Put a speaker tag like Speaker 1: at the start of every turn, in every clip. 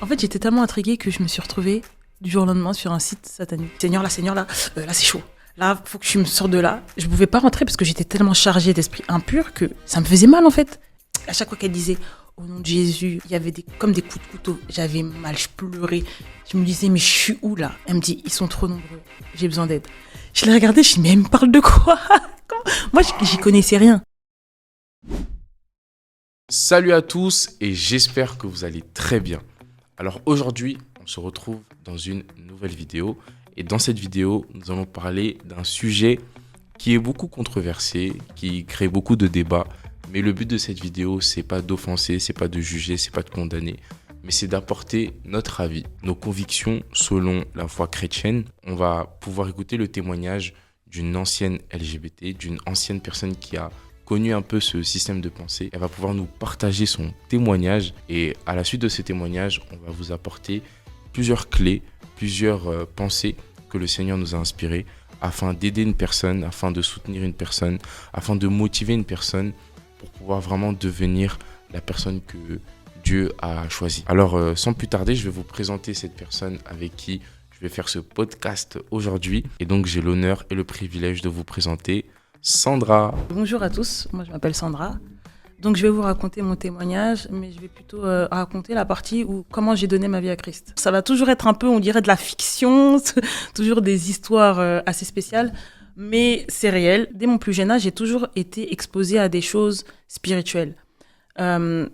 Speaker 1: En fait, j'étais tellement intriguée que je me suis retrouvée du jour au lendemain sur un site satanique. Seigneur, là, là c'est chaud. Là, faut que tu me sors de là. Je pouvais pas rentrer parce que j'étais tellement chargée d'esprit impur que ça me faisait mal en fait. À chaque fois qu'elle disait au nom de Jésus, il y avait comme des coups de couteau. J'avais mal, je pleurais. Je me disais, mais je suis où là? Elle me dit, ils sont trop nombreux, j'ai besoin d'aide. Je l'ai regardée, je dis, mais elle me parle de quoi? Moi, j'y connaissais rien.
Speaker 2: Salut à tous et j'espère que vous allez très bien. Alors aujourd'hui, on se retrouve dans une nouvelle vidéo et dans cette vidéo, nous allons parler d'un sujet qui est beaucoup controversé, qui crée beaucoup de débats. Mais le but de cette vidéo, c'est pas d'offenser, c'est pas de juger, c'est pas de condamner, mais c'est d'apporter notre avis, nos convictions selon la foi chrétienne. On va pouvoir écouter le témoignage d'une ancienne LGBT, d'une ancienne personne qui a connu un peu ce système de pensée. Elle va pouvoir nous partager son témoignage et à la suite de ce témoignage, on va vous apporter plusieurs clés, plusieurs pensées que le Seigneur nous a inspirées afin d'aider une personne, afin de soutenir une personne, afin de motiver une personne pour pouvoir vraiment devenir la personne que Dieu a choisie. Alors, sans plus tarder, je vais vous présenter cette personne avec qui je vais faire ce podcast aujourd'hui. Et donc, j'ai l'honneur et le privilège de vous présenter Sandra.
Speaker 1: Bonjour à tous, moi je m'appelle Sandra. Donc je vais vous raconter mon témoignage, mais je vais plutôt raconter la partie où comment j'ai donné ma vie à Christ. Ça va toujours être un peu, on dirait, de la fiction, toujours des histoires assez spéciales, mais c'est réel. Dès mon plus jeune âge, j'ai toujours été exposée à des choses spirituelles. Vers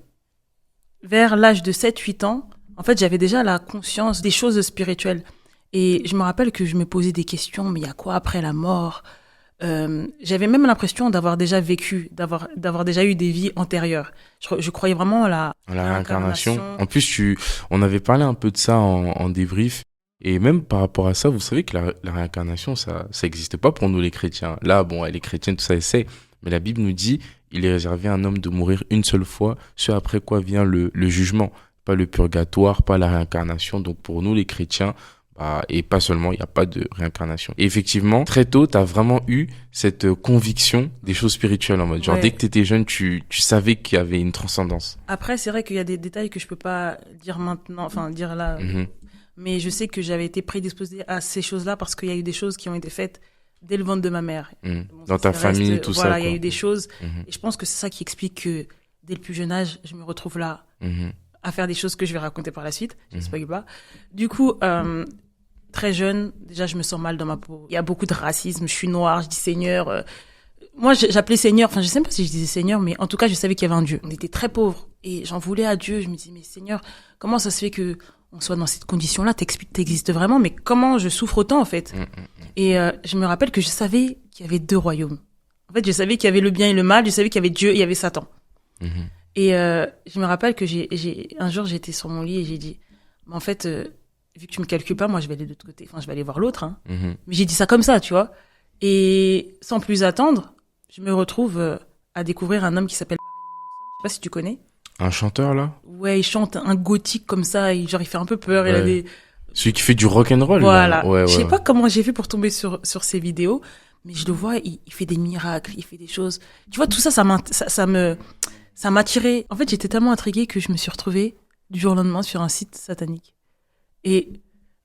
Speaker 1: l'âge de 7-8 ans, en fait, j'avais déjà la conscience des choses spirituelles. Et je me rappelle que je me posais des questions, mais il y a quoi après la mort ? J'avais même l'impression d'avoir déjà vécu, d'avoir déjà eu des vies antérieures. Je croyais vraiment à la
Speaker 2: réincarnation. En plus, on avait parlé un peu de ça en débrief. Et même par rapport à ça, vous savez que la réincarnation, ça n'existe pas pour nous les chrétiens. Là, bon, elle est chrétienne, tout ça, elle sait. Mais la Bible nous dit, il est réservé à un homme de mourir une seule fois, ce après quoi vient le jugement. Pas le purgatoire, pas la réincarnation. Donc pour nous les chrétiens, et pas seulement, il n'y a pas de réincarnation. Et effectivement, très tôt, tu as vraiment eu cette conviction des choses spirituelles en mode. Genre, dès que tu étais jeune, tu savais qu'il y avait une transcendance.
Speaker 1: Après, c'est vrai qu'il y a des détails que je peux pas dire maintenant, enfin, dire là. Mais je sais que j'avais été prédisposée à ces choses-là parce qu'il y a eu des choses qui ont été faites dès le ventre de ma mère. Bon,
Speaker 2: dans ta famille, tout ça.
Speaker 1: Voilà, il y a eu des choses. Et je pense que c'est ça qui explique que dès le plus jeune âge, je me retrouve là à faire des choses que je vais raconter par la suite. Je ne spoil pas. Du coup, très jeune, déjà, je me sens mal dans ma peau. Il y a beaucoup de racisme. Je suis noire, je dis Seigneur. Moi, j'appelais Seigneur. Enfin, je sais même pas si je disais Seigneur, mais en tout cas, je savais qu'il y avait un Dieu. On était très pauvres. Et j'en voulais à Dieu. Je me disais, mais Seigneur, comment ça se fait que on soit dans cette condition-là? T'existes vraiment, mais comment je souffre autant, en fait? Et je me rappelle que je savais qu'il y avait deux royaumes. En fait, je savais qu'il y avait le bien et le mal. Je savais qu'il y avait Dieu et il y avait Satan. Et je me rappelle que un jour, j'étais sur mon lit et j'ai dit, mais en fait, vu que tu me calcules pas, moi, je vais aller de l'autre côté. Enfin, je vais aller voir l'autre. Mais j'ai dit ça comme ça, tu vois. Et sans plus attendre, je me retrouve à découvrir un homme qui s'appelle je sais pas si tu connais.
Speaker 2: Un chanteur, là?
Speaker 1: Ouais, il chante un gothique comme ça. Il fait un peu peur.
Speaker 2: Ouais.
Speaker 1: Il a des...
Speaker 2: Celui qui fait du rock'n'roll.
Speaker 1: Voilà.
Speaker 2: Ouais,
Speaker 1: je sais pas comment j'ai fait pour tomber sur ses vidéos, mais je le vois, il fait des miracles, il fait des choses. Tu vois, tout ça, ça m'a attiré. En fait, j'étais tellement intriguée que je me suis retrouvée du jour au lendemain sur un site satanique. Et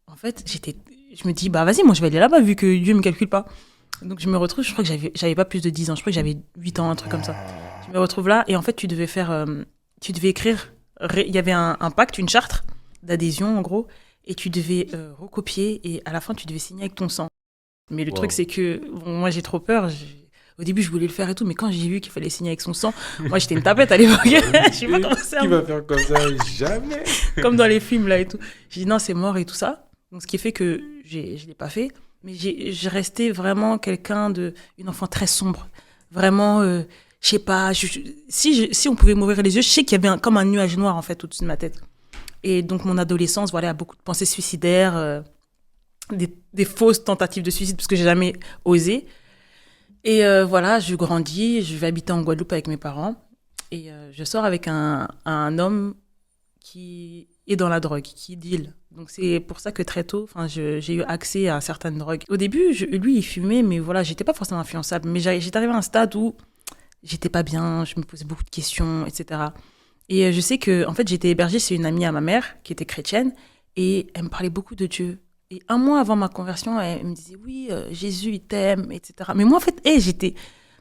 Speaker 1: en fait, je me dis, bah vas-y, moi je vais aller là-bas vu que Dieu me calcule pas. Donc je me retrouve, je crois que j'avais pas plus de 10 ans, je crois que j'avais 8 ans, un truc comme ça. Je me retrouve là et en fait, tu devais écrire, il y avait un pacte, une charte d'adhésion en gros, et tu devais recopier et à la fin, tu devais signer avec ton sang. Mais le truc, c'est que bon, moi j'ai trop peur. Au début, je voulais le faire et tout, mais quand j'ai vu qu'il fallait signer avec son sang, moi j'étais une tapette à l'époque. Je sais pas comment ça.
Speaker 2: Qui va faire comme ça? Jamais.
Speaker 1: Comme dans les films là et tout. J'ai dit non, c'est mort et tout ça. Donc ce qui fait que je l'ai pas fait, mais j'ai resté vraiment une enfant très sombre. Vraiment, je sais pas. Si on pouvait m'ouvrir les yeux, je sais qu'il y avait comme un nuage noir en fait au-dessus de ma tête. Et donc mon adolescence, voilà, beaucoup de pensées suicidaires, des fausses tentatives de suicide parce que j'ai jamais osé. Et voilà, je grandis, je vais habiter en Guadeloupe avec mes parents et je sors avec un homme qui est dans la drogue, qui deal. Donc c'est pour ça que très tôt, j'ai eu accès à certaines drogues. Au début, lui, il fumait, mais voilà, j'étais pas forcément influençable. Mais j'étais arrivée à un stade où j'étais pas bien, je me posais beaucoup de questions, etc. Et je sais que, en fait, j'étais hébergée chez une amie à ma mère qui était chrétienne et elle me parlait beaucoup de Dieu. Et un mois avant ma conversion, elle me disait oui, Jésus il t'aime, etc. Mais moi, en fait,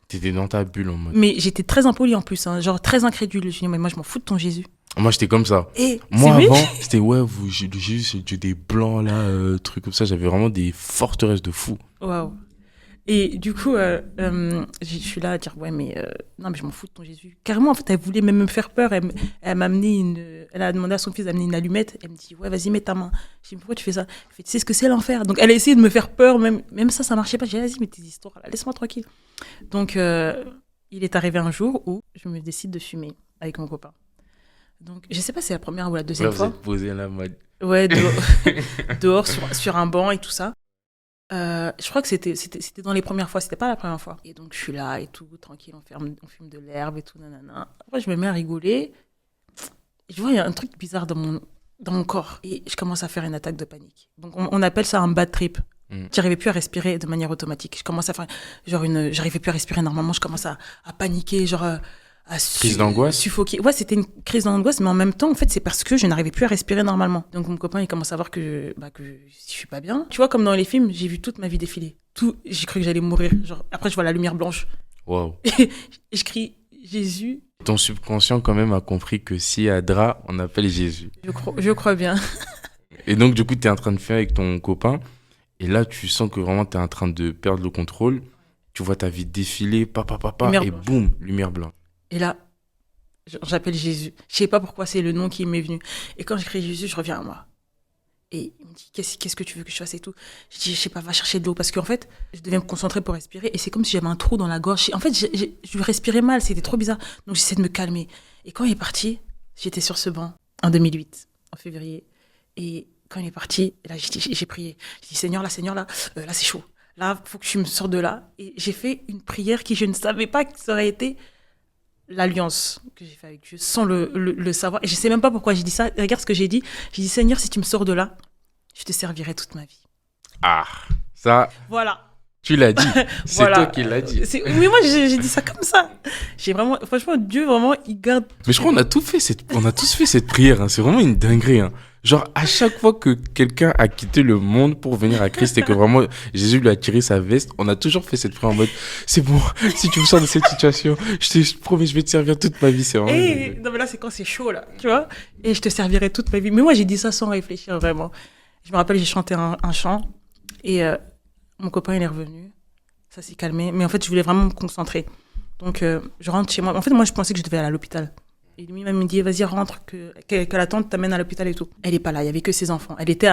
Speaker 2: T'étais dans ta bulle en mode.
Speaker 1: mais j'étais très impolie en plus, hein, genre très incrédule. Je dis mais moi je m'en fous de ton Jésus.
Speaker 2: Moi, j'étais comme ça.
Speaker 1: Et
Speaker 2: Moi,
Speaker 1: c'est lui.
Speaker 2: avant, c'était ouais, Jésus, c'est Dieu des blancs, là, trucs comme ça. J'avais vraiment des forteresses de fou.
Speaker 1: Waouh. Et du coup, je suis là à dire ouais mais non mais je m'en fous de ton Jésus. Carrément en fait, elle voulait même me faire peur. Elle m'a amené elle a demandé à son fils d'amener une allumette. Elle me dit ouais vas-y mets ta main. Je dis pourquoi tu fais ça? Elle fait tu sais ce que c'est l'enfer. Donc elle a essayé de me faire peur, même ça marchait pas. J'ai dit vas-y mets tes histoires là, laisse-moi tranquille. Donc il est arrivé un jour où je me décide de fumer avec mon copain. Donc je sais pas si c'est la première ou la deuxième
Speaker 2: Là, vous
Speaker 1: fois.
Speaker 2: êtes posé là, mode.
Speaker 1: Ouais, dehors sur un banc et tout ça. Je crois que c'était dans les premières fois, c'était pas la première fois. Et donc je suis là et tout, tranquille, on fume de l'herbe et tout, nanana. Après je me mets à rigoler. Et je vois, il y a un truc bizarre dans mon corps. Et je commence à faire une attaque de panique. Donc on appelle ça un bad trip. J'arrivais plus à respirer de manière automatique. Je commence à faire, j'arrivais plus à respirer normalement, je commence à paniquer,
Speaker 2: Crise d'angoisse?
Speaker 1: Suffoquer. Ouais, c'était une crise d'angoisse, mais en même temps, en fait, c'est parce que je n'arrivais plus à respirer normalement. Donc mon copain, il commence à voir que je suis pas bien. Tu vois, comme dans les films, j'ai vu toute ma vie défiler. J'ai cru que j'allais mourir. Genre, après, je vois la lumière blanche.
Speaker 2: Waouh.
Speaker 1: Et je crie Jésus.
Speaker 2: Ton subconscient, quand même, a compris que s'il y a drap, on appelle Jésus.
Speaker 1: Je crois bien.
Speaker 2: Et donc, du coup, t'es en train de faire avec ton copain. Et là, tu sens que vraiment, t'es en train de perdre le contrôle. Tu vois ta vie défiler, papa,
Speaker 1: Lumière
Speaker 2: et
Speaker 1: blanche.
Speaker 2: boum, lumière blanche.
Speaker 1: Et là, j'appelle Jésus. Je sais pas pourquoi, c'est le nom qui m'est venu. Et quand je crie Jésus, je reviens à moi. Et il me dit, qu'est-ce que tu veux que je fasse et tout. Je dis, je sais pas, va chercher de l'eau. Parce qu'en fait, je devais me concentrer pour respirer. Et c'est comme si j'avais un trou dans la gorge. En fait, je respirais mal, c'était trop bizarre. Donc j'essaie de me calmer. Et quand il est parti, j'étais sur ce banc, en 2008, en février. Et quand il est parti, là, j'ai prié. J'ai dit, Seigneur, là, là, c'est chaud. Là, faut que tu me sors de là. Et j'ai fait une prière qui, je ne savais pas que ça aurait été l'alliance que j'ai fait avec Dieu sans le savoir. Et je sais même pas pourquoi j'ai dit ça. Regarde ce que j'ai dit. J'ai dit, Seigneur, si tu me sors de là, je te servirai toute ma vie.
Speaker 2: Ah, ça,
Speaker 1: Voilà.
Speaker 2: tu l'as dit. C'est
Speaker 1: Voilà.
Speaker 2: toi qui l'as dit.
Speaker 1: Oui, moi, j'ai dit ça comme ça. J'ai vraiment, franchement, Dieu, vraiment, il garde.
Speaker 2: Mais je crois qu'on a tous fait cette prière. Hein. C'est vraiment une dinguerie. Hein. Genre, à chaque fois que quelqu'un a quitté le monde pour venir à Christ et que vraiment Jésus lui a tiré sa veste, on a toujours fait cette prière en mode c'est bon, si tu me sors de cette situation, je te promets, je vais te servir toute ma vie. C'est vraiment.
Speaker 1: Non, mais là, c'est quand c'est chaud, là, tu vois. Et je te servirai toute ma vie. Mais moi, j'ai dit ça sans réfléchir, vraiment. Je me rappelle, j'ai chanté un chant et mon copain, il est revenu. Ça s'est calmé. Mais en fait, je voulais vraiment me concentrer. Donc, je rentre chez moi. En fait, moi, je pensais que je devais aller à l'hôpital. Et lui, il me dit, vas-y, rentre, que la tante t'amène à l'hôpital et tout. Elle est pas là, il y avait que ses enfants. Elle était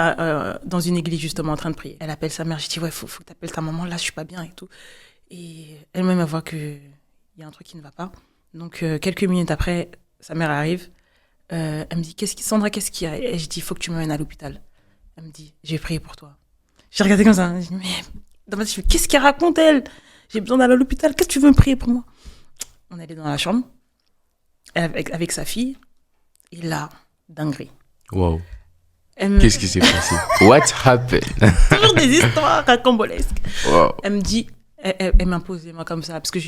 Speaker 1: dans une église, justement, en train de prier. Elle appelle sa mère. J'ai dit, ouais, faut que t'appelles ta maman. Là, je suis pas bien et tout. Et elle-même, elle voit qu'il y a un truc qui ne va pas. Donc, quelques minutes après, sa mère arrive. Elle me dit, Sandra, qu'est-ce qu'il y a? Et je dis, faut que tu m'amènes à l'hôpital. Elle me dit, j'ai prié pour toi. J'ai regardé comme ça. Je dis, mais dans ma tête, je dis, qu'est-ce qu'elle raconte, elle? J'ai besoin d'aller à l'hôpital. Qu'est-ce que tu veux me prier pour moi? On est allé dans la chambre avec sa fille. Et là, dinguerie.
Speaker 2: Waouh. Qu'est-ce qui s'est passé? What happened?
Speaker 1: Toujours des histoires rocambolesques.
Speaker 2: Wow.
Speaker 1: Elle me dit, elle m'impose les mains comme ça, parce que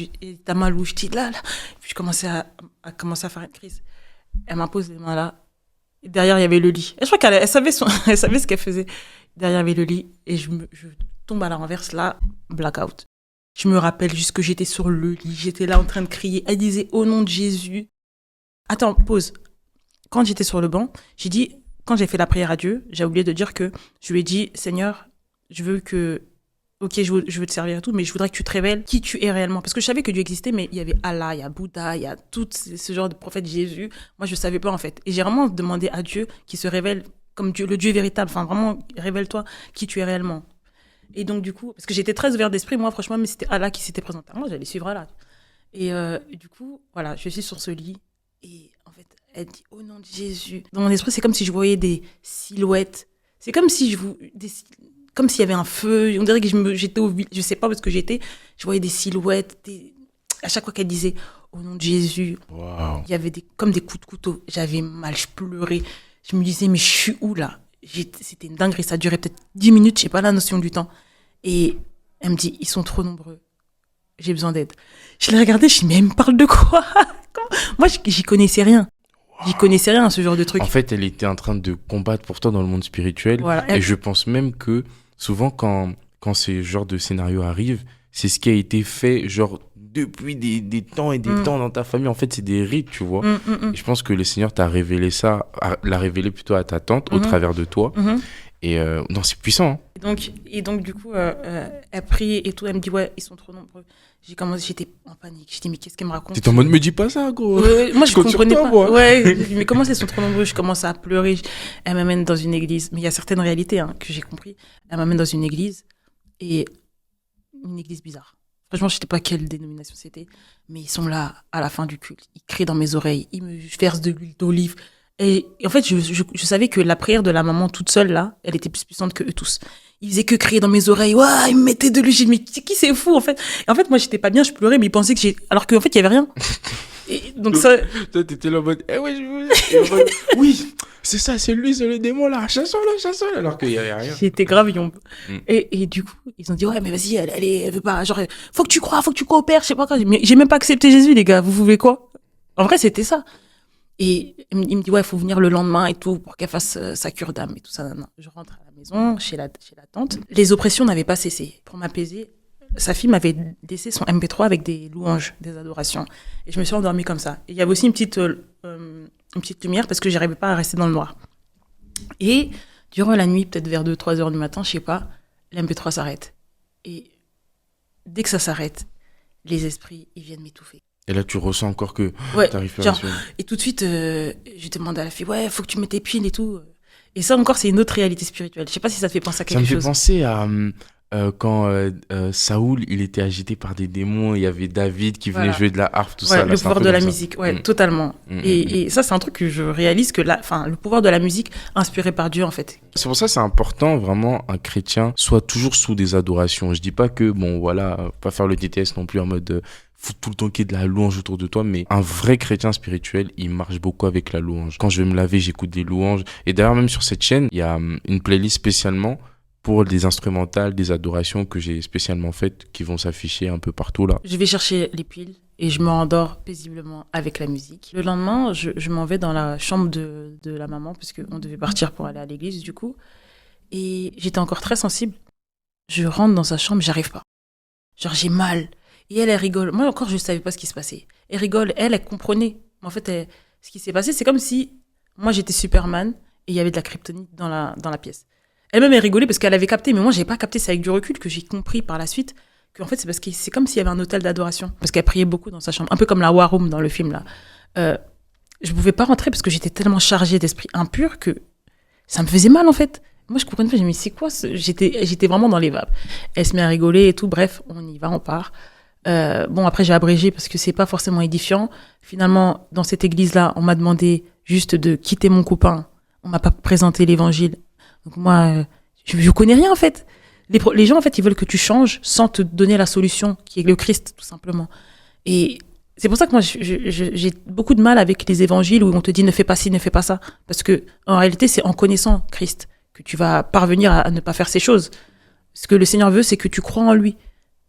Speaker 1: t'as mal où je dis là. Puis je commençais à faire une crise. Elle m'impose les mains là. Et derrière, il y avait le lit. Et je crois qu'elle savait ce qu'elle faisait. Derrière, il y avait le lit. Et je tombe à la renverse là, blackout. Je me rappelle juste que j'étais sur le lit. J'étais là en train de crier. Elle disait, au nom de Jésus. Attends, pause. Quand j'étais sur le banc, j'ai dit, quand j'ai fait la prière à Dieu, j'ai oublié de dire que je lui ai dit, Seigneur, je veux te servir et tout, mais je voudrais que tu te révèles qui tu es réellement. Parce que je savais que Dieu existait, mais il y avait Allah, il y a Bouddha, il y a tout ce genre de prophète Jésus. Moi, je ne savais pas, en fait. Et j'ai vraiment demandé à Dieu qui se révèle comme Dieu, le Dieu véritable. Enfin, vraiment, révèle-toi qui tu es réellement. Et donc, du coup, parce que j'étais très ouverte d'esprit, moi, franchement, mais c'était Allah qui s'était présenté. Moi, j'allais suivre Allah. Et du coup, voilà, je suis sur ce lit. Et en fait, elle dit, au nom de Jésus. Dans mon esprit, c'est comme si je voyais des silhouettes. C'est comme si comme s'il y avait un feu. On dirait que j'étais je sais pas où est-ce que j'étais. Je voyais des silhouettes. À chaque fois qu'elle disait, au nom de Jésus,
Speaker 2: wow.
Speaker 1: Il y avait comme des coups de couteau. J'avais mal, je pleurais. Je me disais, mais je suis où là? C'était une dinguerie. Ça durait peut-être 10 minutes, je sais pas la notion du temps. Et elle me dit, ils sont trop nombreux. J'ai besoin d'aide. Je l'ai regardée, je me dis, mais elle me parle de quoi? Moi, j'y connaissais rien.
Speaker 2: Wow.
Speaker 1: J'y connaissais rien à ce genre de truc.
Speaker 2: En fait, elle était en train de combattre pour toi dans le monde spirituel.
Speaker 1: Voilà.
Speaker 2: Et je pense même que souvent, quand ce genre de scénario arrive, c'est ce qui a été fait, genre, depuis des temps et des temps dans ta famille. En fait, c'est des rites, tu vois. Et je pense que le Seigneur l'a révélé plutôt à ta tante au travers de toi. Et non, c'est puissant. Hein.
Speaker 1: Et donc, du coup, elle prie et tout. Elle me dit, ouais, ils sont trop nombreux. J'étais en panique. Je dis, mais qu'est-ce qu'elle me raconte?
Speaker 2: T'étais en mode, me dis pas ça, gros.
Speaker 1: Moi, je comprenais pas. Moi. Ouais, mais comment ils sont trop nombreux? Je commence à pleurer. Elle m'amène dans une église. Mais il y a certaines réalités que j'ai compris. Elle m'amène dans une église. Et une église bizarre. Franchement, je ne sais pas quelle dénomination c'était. Mais ils sont là, à la fin du culte. Ils crient dans mes oreilles. Ils me versent de l'huile d'olive. Et en fait, je savais que la prière de la maman toute seule, là, elle était plus puissante que eux tous. Ils faisaient que crier dans mes oreilles. Ouais, ils me mettaient de l'huile. Mais qui c'est fou, en fait. Et en fait, moi, j'étais pas bien, je pleurais, mais ils pensaient que alors qu'en fait, il y avait rien. Et donc ça...
Speaker 2: Toi, t'étais là en mode, oui, c'est ça, c'est lui, c'est le démon, là, chassons-le, alors qu'il y avait rien.
Speaker 1: J'étais grave yombe. Et du coup, ils ont dit, ouais, mais vas-y, elle veut pas, genre, faut que tu crois au Père, je sais pas quoi. Mais j'ai même pas accepté Jésus, les gars, vous voulez quoi? En vrai, c'était ça. Et il me dit, ouais, il faut venir le lendemain et tout, pour qu'elle fasse sa cure d'âme et tout ça. Non. Je rentre à la maison, chez la tante. Les oppressions n'avaient pas cessé. Pour m'apaiser, sa fille m'avait laissé son MP3 avec des louanges, des adorations. Et je me suis endormie comme ça. Et il y avait aussi une petite lumière parce que j'arrivais pas à rester dans le noir. Et durant la nuit, peut-être vers 2-3 heures du matin, je sais pas, l'MP3 s'arrête. Et dès que ça s'arrête, les esprits, ils viennent m'étouffer.
Speaker 2: Et là, tu ressens encore que t'arrives pas à respirer. Et
Speaker 1: tout de suite, je demande à la fille, ouais, faut que tu mettes tes piles et tout. Et ça encore, c'est une autre réalité spirituelle. Je sais pas si ça te fait penser à quelque chose.
Speaker 2: Ça me fait penser à quand Saoul, il était agité par des démons, il y avait David qui venait jouer de la harpe, tout ça.
Speaker 1: Le pouvoir de la musique, totalement. Et ça, c'est un truc que je réalise que le pouvoir de la musique inspiré par Dieu, en fait.
Speaker 2: C'est pour ça que c'est important, vraiment, un chrétien soit toujours sous des adorations. Je dis pas que, pas faire le DTS non plus en mode... faut tout le temps qu'il y ait de la louange autour de toi, mais un vrai chrétien spirituel, il marche beaucoup avec la louange. Quand je vais me laver, j'écoute des louanges. Et d'ailleurs, même sur cette chaîne, il y a une playlist spécialement pour des instrumentales, des adorations que j'ai spécialement faites, qui vont s'afficher un peu partout là.
Speaker 1: Je vais chercher les piles et je me rendors paisiblement avec la musique. Le lendemain, je m'en vais dans la chambre de la maman, puisqu'on devait partir pour aller à l'église du coup. Et j'étais encore très sensible. Je rentre dans sa chambre, j'arrive pas. Genre, j'ai mal. Et elle rigole. Moi encore, je ne savais pas ce qui se passait. Elle rigole, elle comprenait. En fait, ce qui s'est passé, c'est comme si moi, j'étais Superman et il y avait de la kryptonite dans la pièce. Elle-même, elle rigolait parce qu'elle avait capté, mais moi, je n'avais pas capté. C'est avec du recul que j'ai compris par la suite qu'en fait, c'est parce que c'est comme s'il y avait un hôtel d'adoration. Parce qu'elle priait beaucoup dans sa chambre. Un peu comme la War Room dans le film, là. Je ne pouvais pas rentrer parce que j'étais tellement chargée d'esprit impur que ça me faisait mal, en fait. Moi, je comprenais pas. Je me dis, c'est quoi j'étais vraiment dans les vapes. Elle se met à rigoler et tout. Bref, on y va, on part. Après, j'ai abrégé parce que c'est pas forcément édifiant. Finalement, dans cette église-là, on m'a demandé juste de quitter mon copain. On m'a pas présenté l'évangile. Donc moi, je connais rien, en fait. Les gens, en fait, ils veulent que tu changes sans te donner la solution, qui est le Christ, tout simplement. Et c'est pour ça que moi, j'ai beaucoup de mal avec les évangiles où on te dit ne fais pas ci, ne fais pas ça. Parce que, en réalité, c'est en connaissant Christ que tu vas parvenir à ne pas faire ces choses. Ce que le Seigneur veut, c'est que tu crois en lui.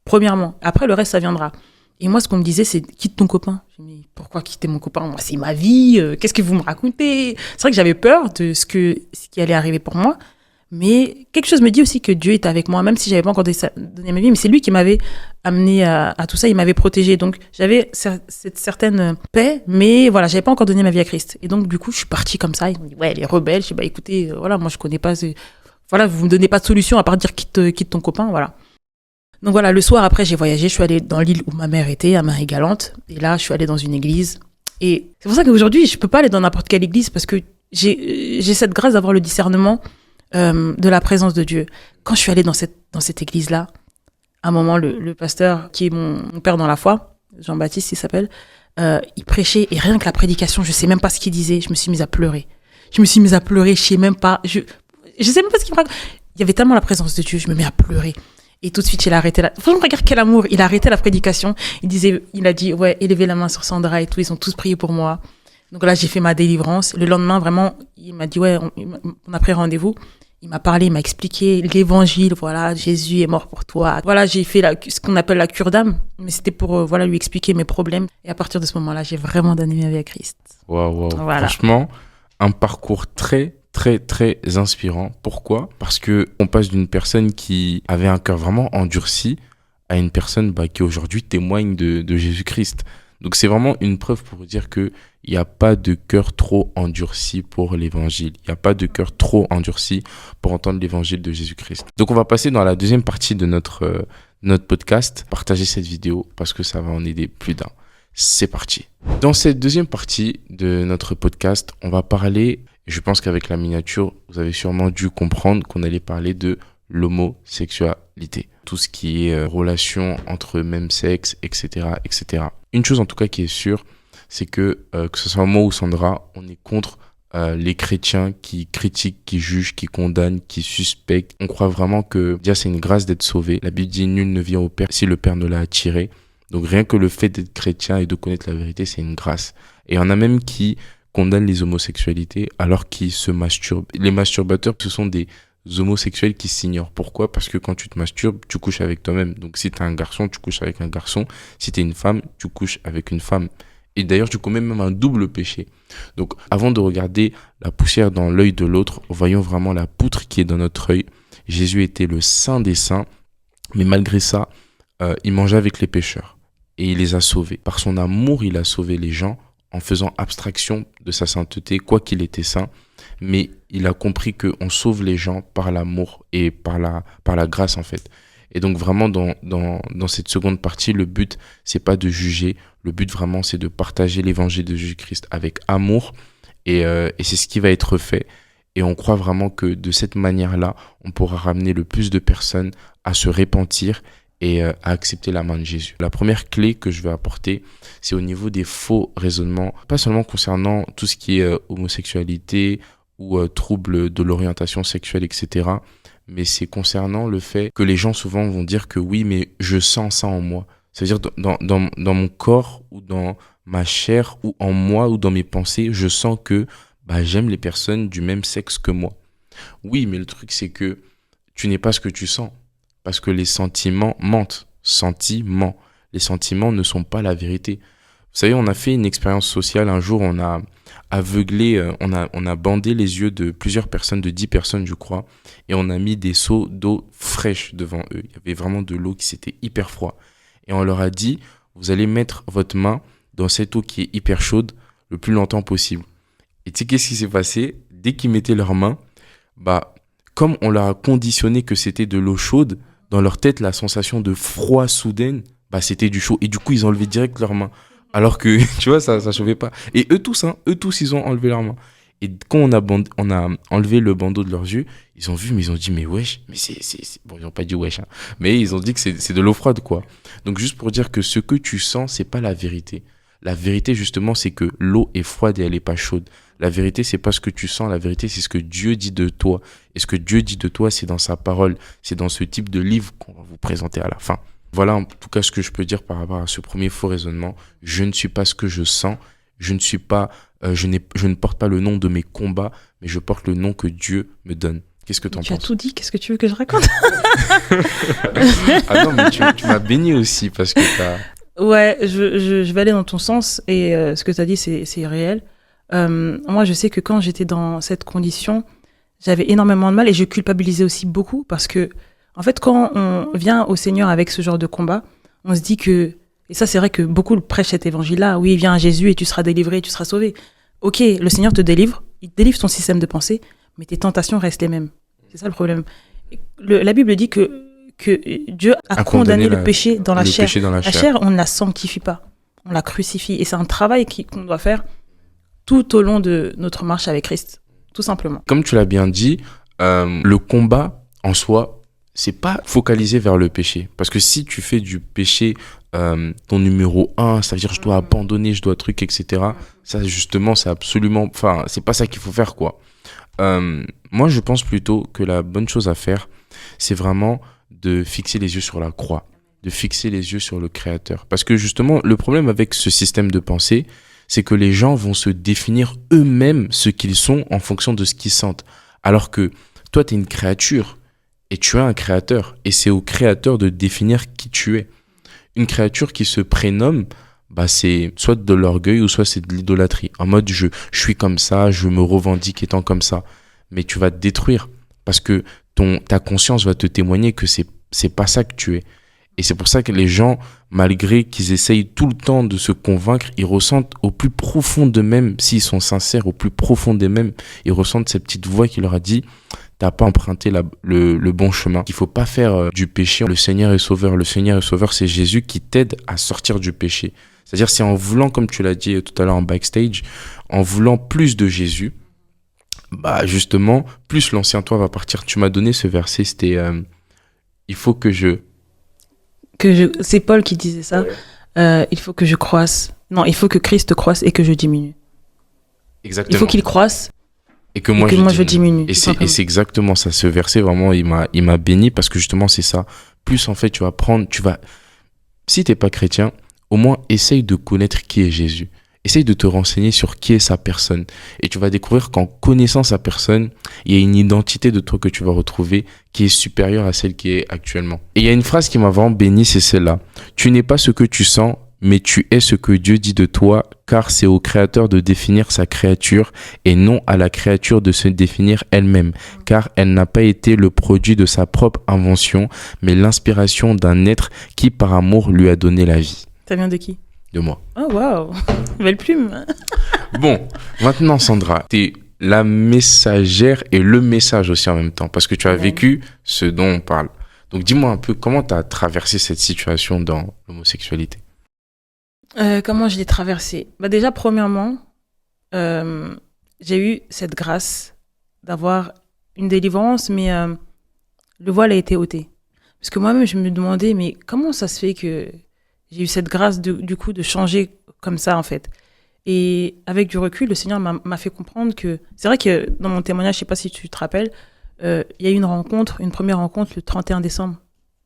Speaker 1: Premièrement. Après, le reste, ça viendra. Et moi, ce qu'on me disait, c'est quitte ton copain. Je me dis, mais pourquoi quitter mon copain? Moi, c'est ma vie. Qu'est-ce que vous me racontez? C'est vrai que j'avais peur de ce qui allait arriver pour moi. Mais quelque chose me dit aussi que Dieu était avec moi, même si j'avais pas encore donné ma vie. Mais c'est lui qui m'avait amené à tout ça. Il m'avait protégée. Donc, j'avais cette certaine paix. Mais voilà, j'avais pas encore donné ma vie à Christ. Et donc, du coup, je suis partie comme ça. Ils m'ont dit, ouais, elle est rebelle. Je dis, écoutez, moi, je connais pas. Voilà, vous me donnez pas de solution à part dire quitte ton copain. Voilà. Donc voilà, le soir après, j'ai voyagé, je suis allée dans l'île où ma mère était, à Marie-Galante. Et là, je suis allée dans une église. Et c'est pour ça qu'aujourd'hui, je peux pas aller dans n'importe quelle église parce que j'ai cette grâce d'avoir le discernement de la présence de Dieu. Quand je suis allée dans cette église-là, à un moment, le pasteur, qui est mon père dans la foi, Jean-Baptiste, il s'appelle, il prêchait. Et rien que la prédication, je sais même pas ce qu'il disait. Je me suis mise à pleurer. Je sais même pas. Je sais même pas ce qu'il me raconte. Il y avait tellement la présence de Dieu, je me mets à pleurer. Et tout de suite, il a arrêté franchement, regarde quel amour. Il a arrêté la prédication. Il a dit, ouais, élevez la main sur Sandra et tout. Ils ont tous prié pour moi. Donc là, j'ai fait ma délivrance. Le lendemain, vraiment, il m'a dit, ouais, on a pris rendez-vous. Il m'a parlé, il m'a expliqué l'évangile, voilà, Jésus est mort pour toi. Voilà, j'ai fait ce qu'on appelle la cure d'âme, mais c'était pour lui expliquer mes problèmes. Et à partir de ce moment-là, j'ai vraiment donné ma vie à Christ.
Speaker 2: Waouh.
Speaker 1: Voilà.
Speaker 2: Franchement, un parcours très, très, très inspirant. Pourquoi ? Parce qu'on passe d'une personne qui avait un cœur vraiment endurci à une personne qui aujourd'hui témoigne de Jésus-Christ. Donc c'est vraiment une preuve pour vous dire qu'il n'y a pas de cœur trop endurci pour l'évangile. Il n'y a pas de cœur trop endurci pour entendre l'évangile de Jésus-Christ. Donc on va passer dans la deuxième partie de notre podcast. Partagez cette vidéo parce que ça va en aider plus d'un. C'est parti. Dans cette deuxième partie de notre podcast, on va parler, je pense qu'avec la miniature, vous avez sûrement dû comprendre qu'on allait parler de l'homosexualité. Tout ce qui est relation entre même sexe, etc., etc. Une chose en tout cas qui est sûre, c'est que ce soit moi ou Sandra, on est contre les chrétiens qui critiquent, qui jugent, qui condamnent, qui suspectent. On croit vraiment que déjà c'est une grâce d'être sauvé. La Bible dit nul ne vient au Père si le Père ne l'a attiré. Donc rien que le fait d'être chrétien et de connaître la vérité, c'est une grâce. Et il y en a même qui condamnent les homosexualités alors qu'ils se masturbent. Les masturbateurs, ce sont des homosexuels qui s'ignorent. Pourquoi ? Parce que quand tu te masturbes, tu couches avec toi-même. Donc si t'es un garçon, tu couches avec un garçon. Si t'es une femme, tu couches avec une femme. Et d'ailleurs, tu commets même un double péché. Donc avant de regarder la poussière dans l'œil de l'autre, voyons vraiment la poutre qui est dans notre œil. Jésus était le saint des saints, mais malgré ça, il mangeait avec les pécheurs et il les a sauvés. Par son amour, il a sauvé les gens en faisant abstraction de sa sainteté, quoi qu'il était saint. Mais il a compris qu'on sauve les gens par l'amour et par la grâce en fait. Et donc vraiment dans cette seconde partie, le but c'est pas de juger, le but vraiment c'est de partager l'évangile de Jésus-Christ avec amour et c'est ce qui va être fait. Et on croit vraiment que de cette manière-là, on pourra ramener le plus de personnes à se repentir et à accepter la main de Jésus. La première clé que je vais apporter, c'est au niveau des faux raisonnements, pas seulement concernant tout ce qui est homosexualité ou troubles de l'orientation sexuelle, etc. Mais c'est concernant le fait que les gens souvent vont dire que oui, mais je sens ça en moi. C'est-à-dire dans mon corps ou dans ma chair ou en moi ou dans mes pensées, je sens que j'aime les personnes du même sexe que moi. Oui, mais le truc c'est que tu n'es pas ce que tu sens. Parce que les sentiments mentent. Sentiments. Les sentiments ne sont pas la vérité. Vous savez, on a fait une expérience sociale. Un jour, on a aveuglé, on a bandé les yeux de plusieurs personnes, de 10 personnes, je crois. Et on a mis des seaux d'eau fraîche devant eux. Il y avait vraiment de l'eau qui s'était hyper froid. Et on leur a dit, vous allez mettre votre main dans cette eau qui est hyper chaude le plus longtemps possible. Et tu sais, qu'est-ce qui s'est passé ? Dès qu'ils mettaient leurs mains, comme on leur a conditionné que c'était de l'eau chaude, dans leur tête, la sensation de froid soudaine, c'était du chaud. Et du coup, ils ont enlevé direct leurs mains. Alors que, tu vois, ça chauffait pas. Et eux tous, ils ont enlevé leurs mains. Et quand on a enlevé le bandeau de leurs yeux, ils ont vu, mais ils ont dit, mais wesh, mais c'est... Bon, ils n'ont pas dit wesh, mais ils ont dit que c'est de l'eau froide, quoi. Donc, juste pour dire que ce que tu sens, c'est pas la vérité. La vérité, justement, c'est que l'eau est froide et elle est pas chaude. La vérité, c'est pas ce que tu sens. La vérité, c'est ce que Dieu dit de toi. Et ce que Dieu dit de toi, c'est dans sa parole. C'est dans ce type de livre qu'on va vous présenter à la fin. Voilà en tout cas ce que je peux dire par rapport à ce premier faux raisonnement. Je ne suis pas ce que je sens. Je ne suis pas, je ne porte pas le nom de mes combats, mais je porte le nom que Dieu me donne. Qu'est-ce que t'en penses ?
Speaker 1: Tu as tout dit. Qu'est-ce que tu veux que je raconte ?
Speaker 2: Ah non, mais tu m'as béni aussi parce que t'as...
Speaker 1: Ouais, je vais aller dans ton sens et ce que tu as dit, c'est réel. Moi, je sais que quand j'étais dans cette condition, j'avais énormément de mal et je culpabilisais aussi beaucoup parce que, en fait, quand on vient au Seigneur avec ce genre de combat, on se dit que, et ça, c'est vrai que beaucoup prêchent cet évangile-là. Oui, viens à Jésus et tu seras délivré, tu seras sauvé. Ok, le Seigneur te délivre, il te délivre ton système de pensée, mais tes tentations restent les mêmes. C'est ça le problème. La Bible dit que Dieu a condamné le péché dans la chair. La chair, on ne la sanctifie pas, on la crucifie. Et c'est un travail qu'on doit faire tout au long de notre marche avec Christ, tout simplement.
Speaker 2: Comme tu l'as bien dit, le combat en soi, c'est pas focalisé vers le péché. Parce que si tu fais du péché ton numéro 1, ça veut dire je dois abandonner, je dois truc, etc. Ça, justement, c'est absolument... Enfin, c'est pas ça qu'il faut faire, quoi. Moi, je pense plutôt que la bonne chose à faire, c'est vraiment de fixer les yeux sur la croix, de fixer les yeux sur le Créateur. Parce que justement, le problème avec ce système de pensée, c'est que les gens vont se définir eux-mêmes ce qu'ils sont en fonction de ce qu'ils sentent. Alors que toi, tu es une créature et tu as un créateur. Et c'est au créateur de définir qui tu es. Une créature qui se prénomme, c'est soit de l'orgueil ou soit c'est de l'idolâtrie. En mode, je suis comme ça, je me revendique étant comme ça. Mais tu vas te détruire parce que ta conscience va te témoigner que c'est pas ça que tu es. Et c'est pour ça que les gens, malgré qu'ils essayent tout le temps de se convaincre, ils ressentent au plus profond d'eux-mêmes, s'ils sont sincères, au plus profond d'eux-mêmes, ils ressentent cette petite voix qui leur a dit « T'as pas emprunté le bon chemin. » Il faut pas faire du péché. Le Seigneur est sauveur. Le Seigneur est sauveur, c'est Jésus qui t'aide à sortir du péché. C'est-à-dire, c'est en voulant, comme tu l'as dit tout à l'heure en backstage, en voulant plus de Jésus, justement, plus l'ancien toi va partir. Tu m'as donné ce verset, c'était il faut que
Speaker 1: c'est Paul qui disait ça. Ouais. Il faut que je croisse. Non, il faut que Christ croisse et que je diminue.
Speaker 2: Exactement.
Speaker 1: Il faut qu'il croisse
Speaker 2: et que moi je diminue. Et c'est exactement ça. Ce verset, vraiment, il m'a béni parce que justement, c'est ça. Plus, en fait, si t'es pas chrétien, au moins, essaye de connaître qui est Jésus. Essaye de te renseigner sur qui est sa personne. Et tu vas découvrir qu'en connaissant sa personne, il y a une identité de toi que tu vas retrouver qui est supérieure à celle qui est actuellement. Et il y a une phrase qui m'a vraiment béni, c'est celle-là. Tu n'es pas ce que tu sens, mais tu es ce que Dieu dit de toi, car c'est au Créateur de définir sa créature et non à la créature de se définir elle-même, car elle n'a pas été le produit de sa propre invention, mais l'inspiration d'un être qui, par amour, lui a donné la vie.
Speaker 1: Ça vient de qui ?
Speaker 2: De moi.
Speaker 1: Oh waouh, belle plume.
Speaker 2: Bon, maintenant Sandra, t'es la messagère et le message aussi en même temps, parce que tu as vécu ce dont on parle. Donc dis-moi un peu comment tu as traversé cette situation dans l'homosexualité.
Speaker 1: Comment je l'ai traversée ? Déjà, premièrement, j'ai eu cette grâce d'avoir une délivrance, mais le voile a été ôté. Parce que moi-même, je me demandais, mais comment ça se fait que j'ai eu cette grâce du coup de changer comme ça en fait. Et avec du recul, le Seigneur m'a fait comprendre que c'est vrai que dans mon témoignage, je sais pas si tu te rappelles, il y a eu une première rencontre le 31 décembre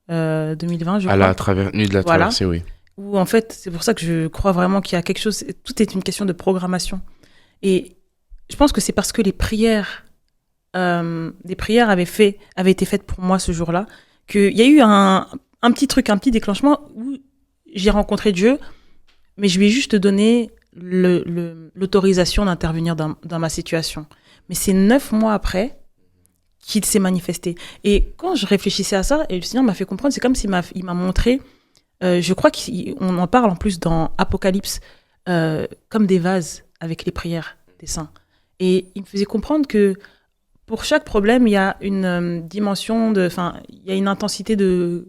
Speaker 1: 2020, je crois.
Speaker 2: À la nuit de la traversée, oui.
Speaker 1: Où en fait, c'est pour ça que je crois vraiment qu'il y a quelque chose, tout est une question de programmation. Et je pense que c'est parce que des prières avaient été faites pour moi ce jour-là, qu'il y a eu un petit truc, un petit déclenchement où j'ai rencontré Dieu, mais je lui ai juste donné l'autorisation d'intervenir dans ma situation. Mais c'est 9 mois après qu'il s'est manifesté. Et quand je réfléchissais à ça, et le Seigneur m'a fait comprendre, c'est comme s'il m'a montré, je crois qu'on en parle en plus dans Apocalypse, comme des vases avec les prières des saints. Et il me faisait comprendre que pour chaque problème, il y a une dimension il y a une intensité de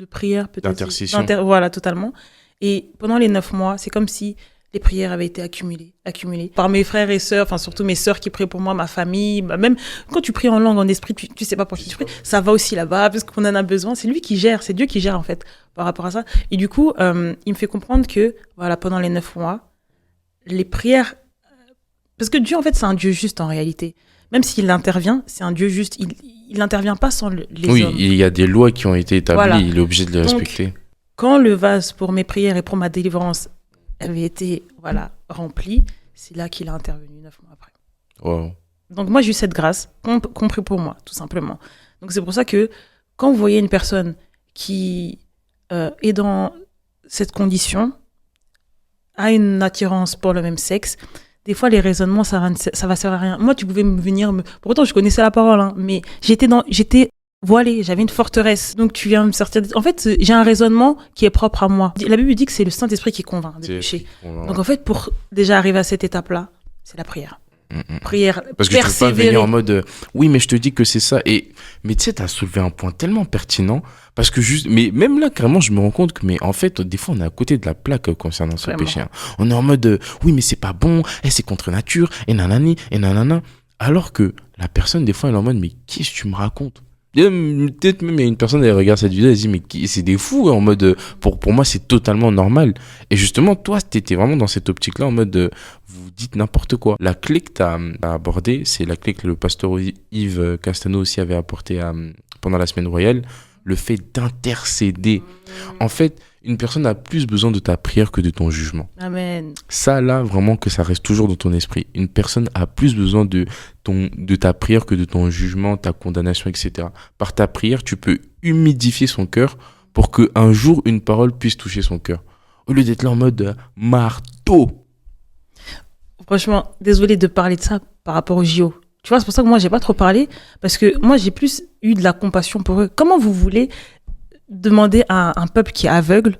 Speaker 1: prière peut-être.
Speaker 2: D'intercession.
Speaker 1: Voilà, totalement. Et pendant les 9 mois, c'est comme si les prières avaient été accumulées par mes frères et sœurs, surtout mes sœurs qui prient pour moi, ma famille. Même quand tu pries en langue, en esprit, tu sais pas pour qui tu pries, ça va aussi là-bas parce qu'on en a besoin. C'est lui qui gère, c'est Dieu qui gère en fait par rapport à ça. Et du coup, il me fait comprendre que voilà, pendant les 9 mois, les prières, parce que Dieu en fait c'est un Dieu juste en réalité. Même s'il intervient, c'est un Dieu juste. Il n'intervient pas sans les hommes.
Speaker 2: Oui, il y a des lois qui ont été établies, il est obligé de les respecter.
Speaker 1: Quand le vase pour mes prières et pour ma délivrance avait été rempli, c'est là qu'il a intervenu 9 mois après.
Speaker 2: Wow.
Speaker 1: Donc moi, j'ai eu cette grâce, compris pour moi, tout simplement. Donc c'est pour ça que quand vous voyez une personne qui est dans cette condition, a une attirance pour le même sexe, des fois, les raisonnements, ça va servir à rien. Moi, tu pouvais venir Pourtant, je connaissais la parole, mais j'étais voilée, j'avais une forteresse. Donc, tu viens me sortir... En fait, j'ai un raisonnement qui est propre à moi. La Bible dit que c'est le Saint-Esprit qui convainc de péché. Donc, en fait, pour déjà arriver à cette étape-là, c'est la prière. Prière,
Speaker 2: parce que tu peux pas venir en mode oui mais je te dis que c'est ça mais tu sais t'as soulevé un point tellement pertinent parce que mais même là carrément je me rends compte que mais en fait des fois on est à côté de la plaque concernant ce péché. On est en mode oui mais c'est pas bon, c'est contre nature et nanani et nanana, alors que la personne des fois elle est en mode mais qu'est-ce que tu me racontes? Peut-être même il y a une personne elle regarde cette vidéo elle se dit mais c'est des fous en mode pour moi c'est totalement normal. Et justement toi t'étais vraiment dans cette optique là en mode vous dites n'importe quoi. La clé que t'as abordée, c'est la clé que le pasteur Yves Castano aussi avait apportée pendant la semaine royale, le fait d'intercéder. En fait, une personne a plus besoin de ta prière que de ton jugement.
Speaker 1: Amen.
Speaker 2: Ça, là, vraiment que ça reste toujours dans ton esprit. Une personne a plus besoin de ta prière que de ton jugement, ta condamnation, etc. Par ta prière, tu peux humidifier son cœur pour qu'un jour, une parole puisse toucher son cœur. Au lieu d'être là en mode marteau.
Speaker 1: Franchement, désolé de parler de ça par rapport au JO. Tu vois, c'est pour ça que moi, j'ai pas trop parlé, parce que moi, j'ai plus eu de la compassion pour eux. Comment vous voulez demander à un peuple qui est aveugle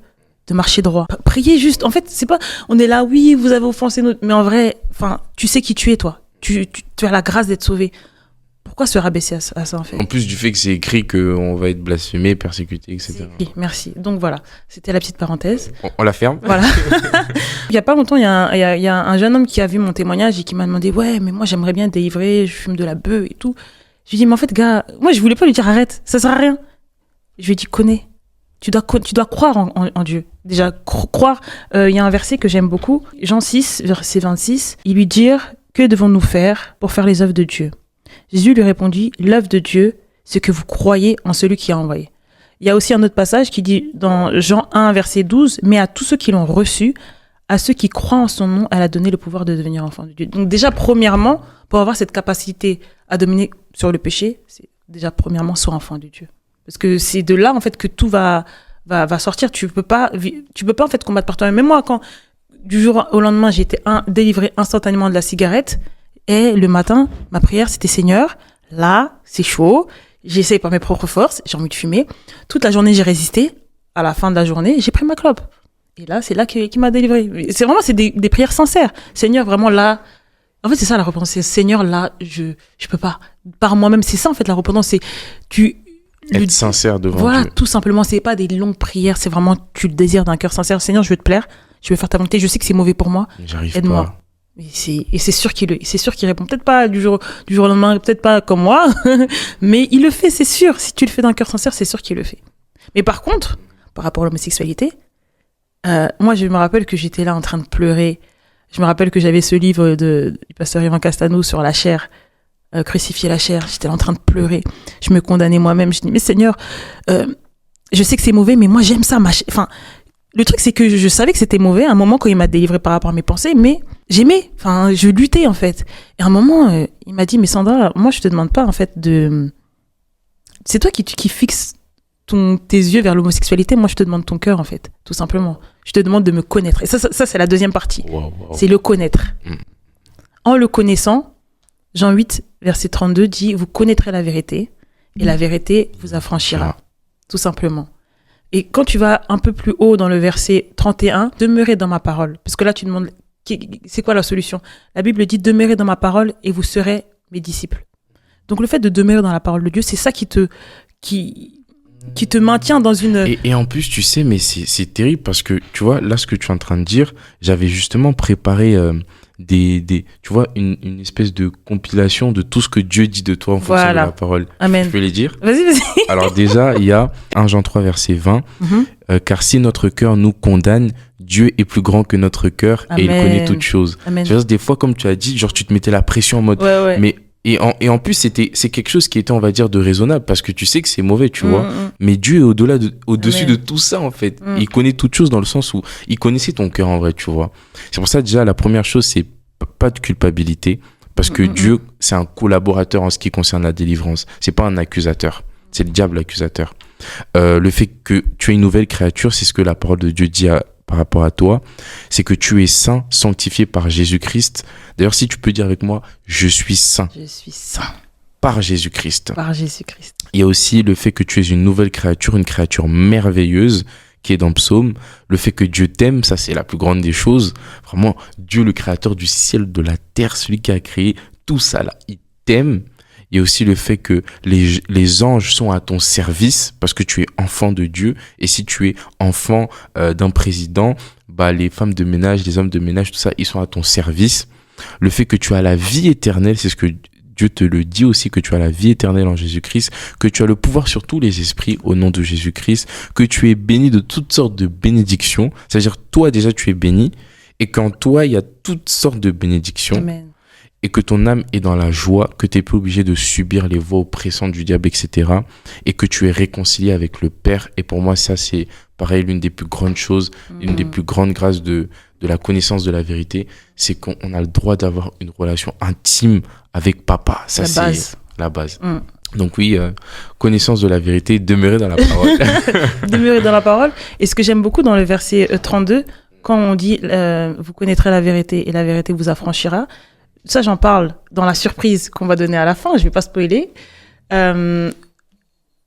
Speaker 1: de marcher droit? Priez juste. En fait, c'est pas, on est là, oui, vous avez offensé notre, mais en vrai, enfin, tu sais qui tu es, toi. Tu as la grâce d'être sauvé. Pourquoi se rabaisser à ça, en fait?
Speaker 2: En plus du fait que c'est écrit qu'on va être blasphémé, persécuté, etc.
Speaker 1: Oui, merci. Donc voilà, c'était la petite parenthèse.
Speaker 2: On la ferme.
Speaker 1: Voilà. Il y a pas longtemps, il y a un jeune homme qui a vu mon témoignage et qui m'a demandé, ouais, mais moi j'aimerais bien délivrer, je fume de la beuh et tout. Je lui ai dit, mais en fait, gars, moi je voulais pas lui dire arrête, ça sert à rien. Je lui ai dit, connais. Tu dois croire en Dieu. Déjà, croire. Il y a un verset que j'aime beaucoup, Jean 6, verset 26. Il lui dit, que devons-nous faire pour faire les œuvres de Dieu? Jésus lui répondit, l'œuvre de Dieu, c'est que vous croyez en celui qui a envoyé. Il y a aussi un autre passage qui dit dans Jean 1, verset 12, mais à tous ceux qui l'ont reçu, à ceux qui croient en son nom, elle a donné le pouvoir de devenir enfant de Dieu. Donc déjà, premièrement, pour avoir cette capacité à dominer sur le péché, c'est déjà premièrement sois enfant de Dieu. Parce que c'est de là, en fait, que tout va sortir. Tu peux pas, en fait, combattre par toi-même. Même moi, quand, du jour au lendemain, j'ai été délivré instantanément de la cigarette, et le matin, ma prière, c'était Seigneur, là, c'est chaud, j'essaye par mes propres forces, j'ai envie de fumer. Toute la journée, j'ai résisté. À la fin de la journée, j'ai pris ma clope. Et là, c'est là qu'il m'a délivré. C'est vraiment, c'est des prières sincères. Seigneur, vraiment là, en fait, c'est ça la repentance. C'est Seigneur, là, je peux pas. Par moi-même, c'est ça, en fait, la repentance. C'est,
Speaker 2: être sincère devant Dieu.
Speaker 1: Voilà, tout simplement. C'est pas des longues prières. C'est vraiment, tu le désires d'un cœur sincère. Seigneur, je veux te plaire. Je veux faire ta volonté. Je sais que c'est mauvais pour moi.
Speaker 2: J'arrive
Speaker 1: Aide-moi.
Speaker 2: pas.
Speaker 1: Et c'est sûr qu'il répond. Peut-être pas du jour au lendemain, peut-être pas comme moi, mais il le fait, c'est sûr. Si tu le fais d'un cœur sincère, c'est sûr qu'il le fait. Mais par contre, par rapport à l'homosexualité, moi, je me rappelle que j'étais là en train de pleurer. Je me rappelle que j'avais ce livre du pasteur Yvan Castanou sur la chair, crucifier la chair. J'étais là en train de pleurer. Je me condamnais moi-même. Je dis, mais Seigneur, je sais que c'est mauvais, mais moi, j'aime ça. Enfin, le truc, c'est que je savais que c'était mauvais à un moment quand il m'a délivré par rapport à mes pensées, mais j'aimais. Enfin, je luttais, en fait. Et à un moment, il m'a dit, mais Sandra, moi, je te demande pas, en fait, c'est toi qui fixes tes yeux vers l'homosexualité. Moi, je te demande ton cœur, en fait, tout simplement. Je te demande de me connaître. Et ça c'est la deuxième partie.
Speaker 2: Wow.
Speaker 1: C'est le connaître. En le connaissant, Jean 8, verset 32 dit, vous connaîtrez la vérité, et la vérité vous affranchira. Tout simplement. Et quand tu vas un peu plus haut dans le verset 31, demeurez dans ma parole. Parce que là, tu demandes, c'est quoi la solution? La Bible dit, demeurez dans ma parole et vous serez mes disciples. Donc le fait de demeurer dans la parole de Dieu, c'est ça qui te maintient dans une...
Speaker 2: Et en plus, tu sais, mais c'est terrible parce que, tu vois, là, ce que tu es en train de dire, j'avais justement préparé tu vois, une espèce de compilation de tout ce que Dieu dit de toi en fonction de la parole.
Speaker 1: Amen.
Speaker 2: Je peux les dire?
Speaker 1: Vas-y.
Speaker 2: Alors déjà, il y a 1 Jean 3, verset 20. Car si notre cœur nous condamne, Dieu est plus grand que notre cœur et il connaît toutes choses.
Speaker 1: Amen.
Speaker 2: Tu vois, des fois, comme tu as dit, genre tu te mettais la pression en mode...
Speaker 1: Ouais.
Speaker 2: Mais, et en plus, c'est quelque chose qui était, on va dire, de raisonnable parce que tu sais que c'est mauvais, tu vois. Mais Dieu est au-dessus de tout ça, en fait. Il connaît toutes choses dans le sens où il connaissait ton cœur en vrai, tu vois. C'est pour ça, déjà, la première chose, c'est pas de culpabilité parce que Dieu, c'est un collaborateur en ce qui concerne la délivrance. C'est pas un accusateur. C'est le diable l'accusateur. Le fait que tu es une nouvelle créature, c'est ce que la parole de Dieu dit par rapport à toi, c'est que tu es saint, sanctifié par Jésus-Christ. D'ailleurs, si tu peux dire avec moi, je suis saint.
Speaker 1: Je suis saint.
Speaker 2: Par Jésus-Christ.
Speaker 1: Par Jésus-Christ.
Speaker 2: Il y a aussi le fait que tu es une nouvelle créature, une créature merveilleuse, qui est dans Psaume. Le fait que Dieu t'aime, ça c'est la plus grande des choses. Vraiment, Dieu, le créateur du ciel, de la terre, celui qui a créé tout ça là, il t'aime. Il y a aussi le fait que les anges sont à ton service parce que tu es enfant de Dieu. Et si tu es enfant d'un président, les femmes de ménage, les hommes de ménage, tout ça, ils sont à ton service. Le fait que tu as la vie éternelle, c'est ce que Dieu te le dit aussi, que tu as la vie éternelle en Jésus-Christ, que tu as le pouvoir sur tous les esprits au nom de Jésus-Christ, que tu es béni de toutes sortes de bénédictions. C'est-à-dire, toi déjà, tu es béni et qu'en toi, il y a toutes sortes de bénédictions.
Speaker 1: Amen.
Speaker 2: et que ton âme est dans la joie, que tu n'es plus obligé de subir les voies oppressantes du diable, etc. Et que tu es réconcilié avec le Père. Et pour moi, ça, c'est pareil, l'une des plus grandes choses, l'une des plus grandes grâces de la connaissance de la vérité, c'est qu'on a le droit d'avoir une relation intime avec papa. Ça, c'est la base. Donc oui, connaissance de la vérité, demeurer dans la parole.
Speaker 1: Demeurer dans la parole. Et ce que j'aime beaucoup dans le verset 32, quand on dit vous connaîtrez la vérité et la vérité vous affranchira, ça j'en parle dans la surprise qu'on va donner à la fin, je vais pas spoiler.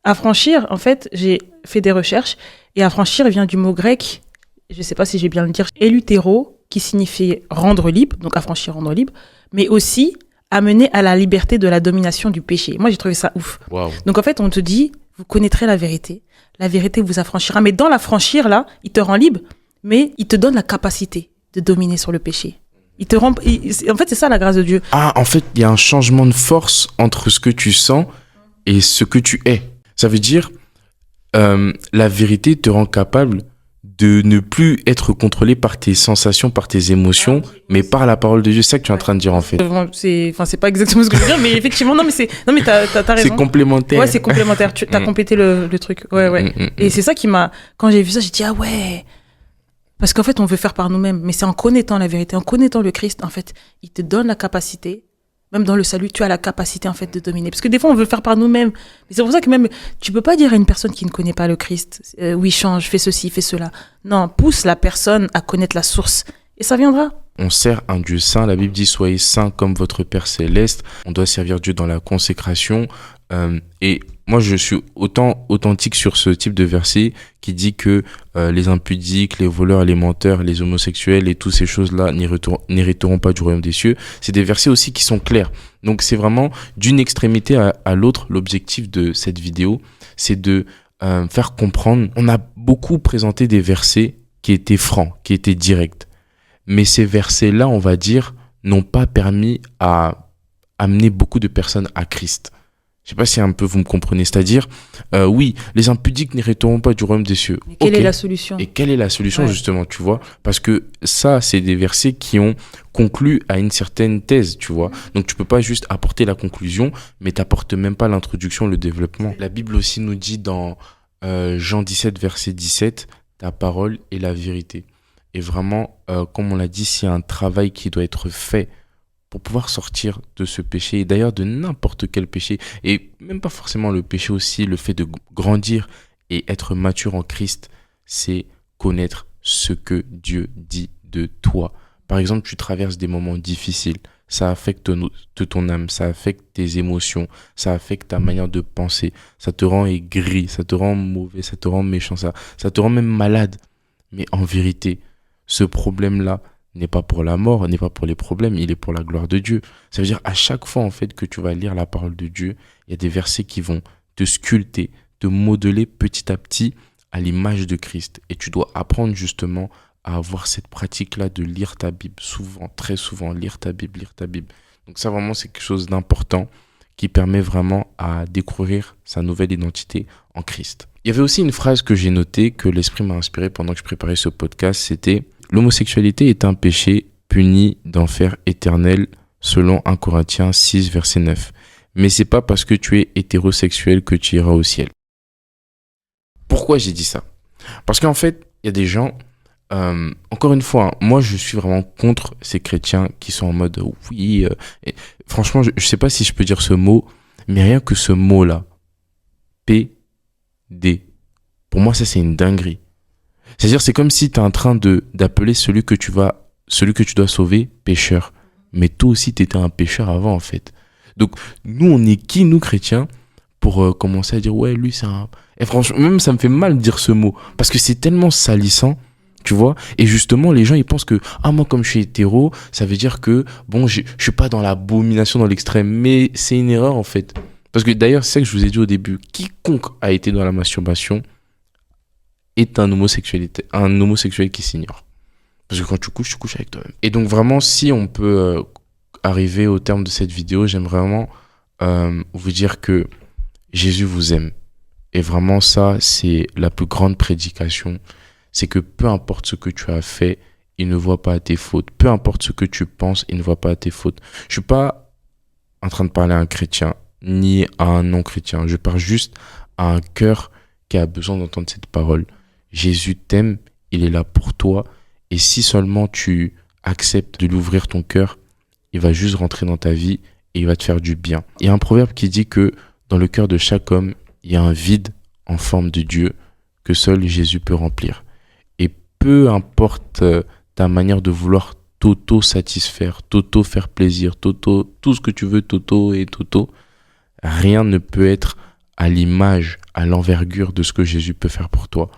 Speaker 1: Affranchir, en fait, j'ai fait des recherches et affranchir vient du mot grec, je sais pas si je vais bien le dire, elutéro, qui signifie rendre libre, donc affranchir, rendre libre, mais aussi amener à la liberté de la domination du péché. Moi j'ai trouvé ça ouf.
Speaker 2: Wow.
Speaker 1: Donc en fait on te dit, vous connaîtrez la vérité vous affranchira, mais dans l'affranchir là, il te rend libre, mais il te donne la capacité de dominer sur le péché. Il te rend, en fait, c'est ça la grâce de Dieu.
Speaker 2: Ah, en fait, il y a un changement de force entre ce que tu sens et ce que tu es. Ça veut dire, la vérité te rend capable de ne plus être contrôlé par tes sensations, par tes émotions, mais par la parole de Dieu. C'est ça que tu es en train de dire, en fait.
Speaker 1: C'est pas exactement ce que je veux dire, mais effectivement, mais t'as raison.
Speaker 2: C'est complémentaire.
Speaker 1: Ouais, c'est complémentaire. T'as complété le truc. Ouais. Et c'est ça qui m'a, quand j'ai vu ça, j'ai dit, ah ouais. Parce qu'en fait, on veut faire par nous-mêmes, mais c'est en connaissant la vérité, en connaissant le Christ, en fait, il te donne la capacité, même dans le salut, tu as la capacité, en fait, de dominer. Parce que des fois, on veut le faire par nous-mêmes. Mais c'est pour ça que même, tu peux pas dire à une personne qui ne connaît pas le Christ, oui, change, fais ceci, fais cela. Non, pousse la personne à connaître la source. Et ça viendra.
Speaker 2: On sert un Dieu saint. La Bible dit, soyez saints comme votre Père céleste. On doit servir Dieu dans la consécration. Et moi, je suis autant authentique sur ce type de verset qui dit que les impudiques, les voleurs, les menteurs, les homosexuels et toutes ces choses-là n'hériteront pas du royaume des cieux. C'est des versets aussi qui sont clairs. Donc, c'est vraiment d'une extrémité à l'autre. L'objectif de cette vidéo, c'est de faire comprendre. On a beaucoup présenté des versets qui étaient francs, qui étaient directs. Mais ces versets-là, on va dire, n'ont pas permis à amener beaucoup de personnes à Christ. Je sais pas si un peu vous me comprenez, c'est-à-dire, oui, les impudiques n'hériteront pas du royaume des cieux.
Speaker 1: Mais quelle est la solution ?
Speaker 2: Et quelle est la solution, justement, tu vois ? Parce que ça, c'est des versets qui ont conclu à une certaine thèse, tu vois. Donc, tu peux pas juste apporter la conclusion, mais t'apportes même pas l'introduction, le développement. La Bible aussi nous dit dans Jean 17, verset 17, ta parole est la vérité. Et vraiment, comme on l'a dit, s'il y a un travail qui doit être fait pour pouvoir sortir de ce péché, et d'ailleurs de n'importe quel péché, et même pas forcément le péché aussi, le fait de grandir et être mature en Christ, c'est connaître ce que Dieu dit de toi. Par exemple, tu traverses des moments difficiles, ça affecte ton âme, ça affecte tes émotions, ça affecte ta manière de penser, ça te rend aigri, ça te rend mauvais, ça te rend méchant, ça te rend même malade. Mais en vérité, ce problème-là n'est pas pour la mort, n'est pas pour les problèmes, il est pour la gloire de Dieu. Ça veut dire à chaque fois en fait que tu vas lire la parole de Dieu, il y a des versets qui vont te sculpter, te modeler petit à petit à l'image de Christ. Et tu dois apprendre justement à avoir cette pratique-là de lire ta Bible souvent, très souvent, lire ta Bible. Donc ça vraiment c'est quelque chose d'important qui permet vraiment à découvrir sa nouvelle identité en Christ. Il y avait aussi une phrase que j'ai notée, que l'Esprit m'a inspiré pendant que je préparais ce podcast, c'était « L'homosexualité est un péché puni d'enfer éternel selon 1 Corinthiens 6, verset 9. Mais c'est pas parce que tu es hétérosexuel que tu iras au ciel. » Pourquoi j'ai dit ça ? Parce qu'en fait, il y a des gens, encore une fois, moi je suis vraiment contre ces chrétiens qui sont en mode « oui ». Franchement, je sais pas si je peux dire ce mot, mais rien que ce mot-là, P-D, pour moi ça c'est une dinguerie. C'est-à-dire, c'est comme si tu es en train d'appeler celui que tu dois sauver, pécheur. Mais toi aussi, tu étais un pécheur avant, en fait. Donc, nous, on est qui, nous, chrétiens, pour commencer à dire, ouais, lui, c'est un... Et franchement, même ça me fait mal de dire ce mot. Parce que c'est tellement salissant, tu vois. Et justement, les gens, ils pensent que, moi, comme je suis hétéro, ça veut dire que, bon, je suis pas dans l'abomination, dans l'extrême. Mais c'est une erreur, en fait. Parce que d'ailleurs, c'est ça que je vous ai dit au début. Quiconque a été dans la masturbation est un homosexuel qui s'ignore. Parce que quand tu couches avec toi-même. Et donc vraiment, si on peut arriver au terme de cette vidéo, j'aime vraiment vous dire que Jésus vous aime. Et vraiment ça, c'est la plus grande prédication. C'est que peu importe ce que tu as fait, il ne voit pas à tes fautes. Peu importe ce que tu penses, il ne voit pas à tes fautes. Je suis pas en train de parler à un chrétien, ni à un non-chrétien. Je parle juste à un cœur qui a besoin d'entendre cette parole. Jésus t'aime, il est là pour toi. Et si seulement tu acceptes de lui ouvrir ton cœur, il va juste rentrer dans ta vie et il va te faire du bien. Il y a un proverbe qui dit que dans le cœur de chaque homme, il y a un vide en forme de Dieu que seul Jésus peut remplir. Et peu importe ta manière de vouloir t'auto-satisfaire, t'auto-faire plaisir, tout ce que tu veux, rien ne peut être à l'image, à l'envergure de ce que Jésus peut faire pour toi.